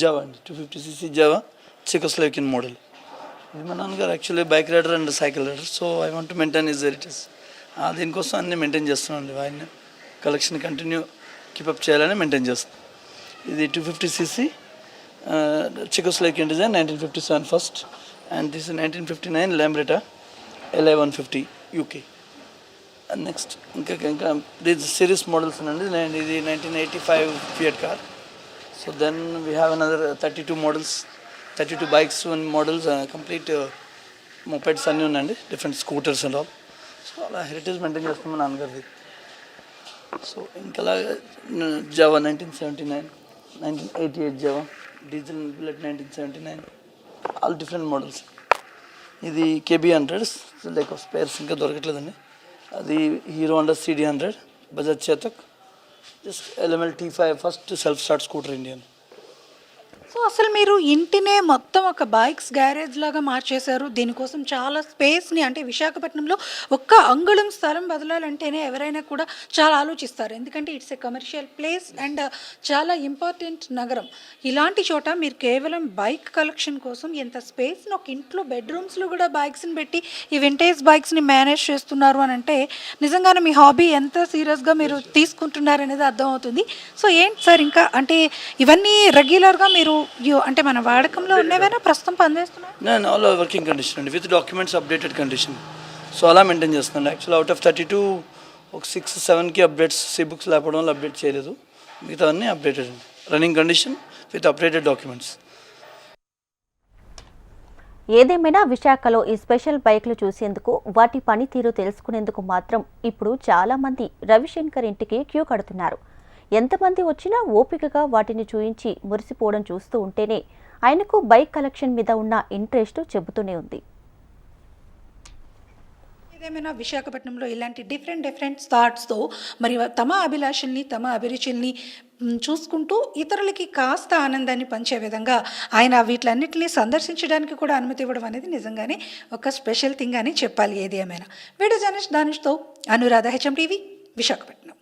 Java అండి, 250cc Java చెకోస్లోవాకియన్ model. ఇది మా నాన్నగారు actually bike rider and cycle rider, so I want to maintain his heritage. దీనికోసం అన్నీ మెయింటైన్ చేస్తున్నాను అండి. ఆయన కలెక్షన్ కంటిన్యూ కీపప్ చేయాలని మెయింటైన్ చేస్తాను. ఇది 250cc Czechoslovakian design, 1957 first, and this 1959 Lambretta LI 150 UK. And next ఇంకా దీస్ సిరీస్ మోడల్స్ అండి. ఇది 1985 Fiat car. So then we have another 32 models, 32 bikes and models, complete mopeds అన్నీ ఉన్నాయండి, different scooters and all. So అలా heritage maintain చేస్తాం మా నాన్నగారిది. So ఇంకలా Jawa 1979, 1988 Jawa, diesel Bullet 1979, all different models. ఇది KB100 లైక్ ఆఫ్ స్పేర్స్ ఇంకా దొరకట్లేదండి. అది Hero Honda CD100, Bajaj Chetak, just LML T5 first self start scooter Indian. So అసలు మీరు ఇంటినే మొత్తం ఒక బైక్స్ గ్యారేజ్ లాగా మార్చేశారు. దీనికోసం చాలా స్పేస్ని, అంటే విశాఖపట్నంలో ఒక్క అంగుళం స్థలం బదలాలంటేనే ఎవరైనా కూడా చాలా ఆలోచిస్తారు. ఎందుకంటే it's a commercial place and చాలా ఇంపార్టెంట్ నగరం. ఇలాంటి చోట మీరు కేవలం బైక్ కలెక్షన్ కోసం ఎంత స్పేస్ని, ఒక ఇంట్లో బెడ్రూమ్స్లో కూడా బైక్స్ని పెట్టి ఈ వింటేజ్ బైక్స్ని మేనేజ్ చేస్తున్నారు అని అంటే నిజంగానే మీ హాబీ ఎంత సీరియస్గా మీరు తీసుకుంటున్నారు అనేది అర్థమవుతుంది. సో ఏంటి సార్ ఇంకా అంటే ఇవన్నీ రెగ్యులర్గా మీరు అంటే మన వాడకంలో ఉన్నవేనా ప్రస్తుతం పనిచేస్తున్నాయి? నేను ఆల్ వర్కింగ్ కండిషన్ అండి, with documents updated condition. So అలా మెయింటైన్ చేస్తున్నాను. యాక్చువల్ అవుట్ ఆఫ్ 32 ఒక 6-7కి అప్డేట్స్ సి బుక్స్ లేకపోవడం వల్ల అప్డేట్ చేయలేదు. మిగతావన్నీ అప్డేటెడ్ అండి, running condition with updated documents. ఏదేమైనా విశాఖలో ఈ స్పెషల్ బైక్లు చూసేందుకు, వాటి పనితీరు తెలుసుకునేందుకు మాత్రం ఇప్పుడు చాలామంది రవిశంకర్ ఇంటికి క్యూ కడుతున్నారు. ఎంతమంది వచ్చినా ఓపికగా వాటిని చూయించి మురిసిపోవడం చూస్తూ ఉంటేనే ఆయనకు బైక్ కలెక్షన్ మీద ఉన్న ఇంట్రెస్ట్ చెబుతూనే ఉంది. ఏదేమైనా విశాఖపట్నంలో ఇలాంటి డిఫరెంట్ థాట్స్తో మరి తమ అభిలాషల్ని, తమ అభిరుచుల్ని చూసుకుంటూ ఇతరులకి కాస్త ఆనందాన్ని పంచే విధంగా ఆయన వీటిలన్నింటినీ సందర్శించడానికి కూడా అనుమతి ఇవ్వడం అనేది నిజంగానే ఒక స్పెషల్ థింగ్ అని చెప్పాలి. ఏది ఏమైనా వీడియో జర్నలిస్ట్ దానిష్తో అనురాధ, HM TV, విశాఖపట్నం.